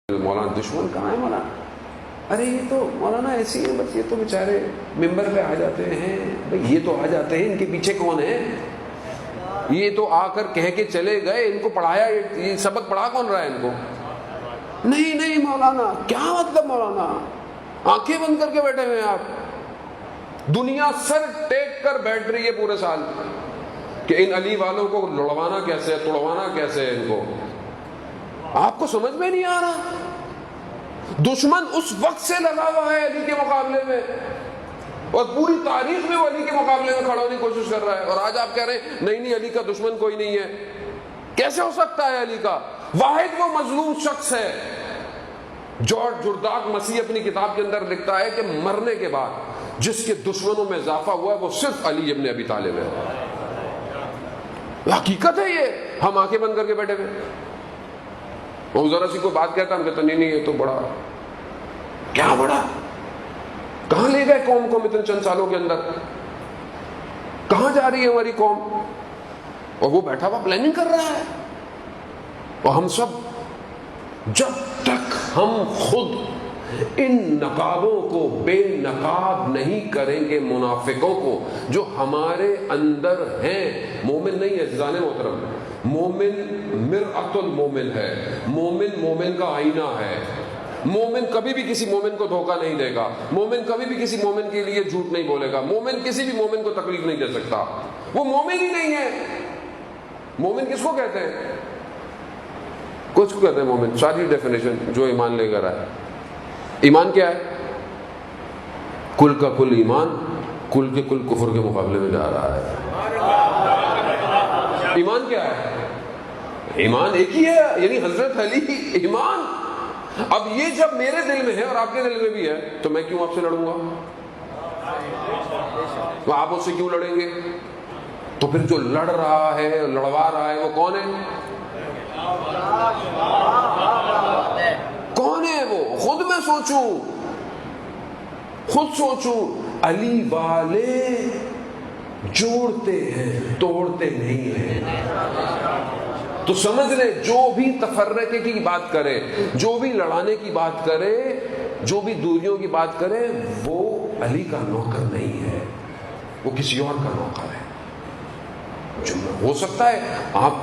مولانا دشمن کہاں ہے مولانا؟ ارے یہ تو مولانا ایسی ہیں، بس یہ تو بیچارے ممبر پہ آ جاتے ہیں، بھئی یہ تو آ جاتے ہیں، ان کے پیچھے کون ہے؟ یہ تو آ کر کہہ کے چلے گئے، ان کو پڑھایا، یہ سبق پڑھا کون رہا ہے ان کو؟ نہیں مولانا، کیا مطلب مولانا؟ آنکھیں بند کر کے بیٹھے ہوئے ہیں آپ، دنیا سر ٹیک کر بیٹھ رہی ہے پورے سال کہ ان علی والوں کو لڑوانا کیسے ہے، توڑوانا کیسے ہے ان کو، آپ کو سمجھ میں نہیں آ رہا؟ دشمن اس وقت سے لگا ہوا ہے علی کے مقابلے میں، اور پوری تاریخ میں وہ علی کے مقابلے میں کھڑا ہونے کی کوشش کر رہا ہے، اور آج آپ کہہ رہے ہیں نہیں علی کا دشمن کوئی نہیں ہے۔ کیسے ہو سکتا ہے؟ علی کا واحد وہ مظلوم شخص ہے۔ جارج جرداق مسیح اپنی کتاب کے اندر لکھتا ہے کہ مرنے کے بعد جس کے دشمنوں میں اضافہ ہوا ہے وہ صرف علی ابن ابی طالب ہے۔ حقیقت ہے یہ، ہم آنکھیں بند کر کے بیٹھے ہوئے، وہ ذرا سی کوئی بات کہتا ہم کہتے نہیں یہ تو بڑا، کیا بڑا؟ کہاں لے گئے قوم کو اتنے چند سالوں کے اندر؟ کہاں جا رہی ہے ہماری قوم؟ اور وہ بیٹھا ہوا پلاننگ کر رہا ہے، اور ہم سب جب تک ہم خود ان نقابوں کو بے نقاب نہیں کریں گے، منافقوں کو جو ہمارے اندر ہیں، مومن نہیں ہے عزیزان محترم، مومن مرآت المومن ہے، مومن مومن کا آئینہ ہے، مومن کبھی بھی کسی مومن کو دھوکہ نہیں دے گا، مومن کبھی بھی کسی مومن کے لیے جھوٹ نہیں بولے گا، مومن کسی بھی مومن کو تکلیف نہیں دے سکتا، وہ مومن ہی نہیں ہے۔ مومن کس کو کہتے ہیں؟ کچھ کو کہتے ہیں مومن، ساری ڈیفینیشن جو ایمان لے کر آئے۔ ایمان کیا ہے؟ کل کا کل ایمان کل کے کل کفر کے مقابلے میں جا رہا ہے۔ ایمان کیا ہے؟ ایمان ایک ہی ہے، یعنی حضرت علی ایمان۔ اب یہ جب میرے دل میں ہے اور آپ کے دل میں بھی ہے تو میں کیوں آپ سے لڑوں گا؟ آپ اس سے کیوں لڑیں گے؟ تو پھر جو لڑ رہا ہے، لڑوا رہا ہے، وہ کون ہے؟ کون ہے وہ؟ خود میں سوچوں، خود سوچوں۔ علی والے جوڑتے ہیں، توڑتے نہیں ہیں۔ تو سمجھ لے، جو بھی تفرقے کی بات کرے، جو بھی لڑانے کی بات کرے، جو بھی دوریوں کی بات کرے، وہ علی کا نوکر نہیں ہے، وہ کسی اور کا نوکر ہے۔ جو ہو سکتا ہے آپ کی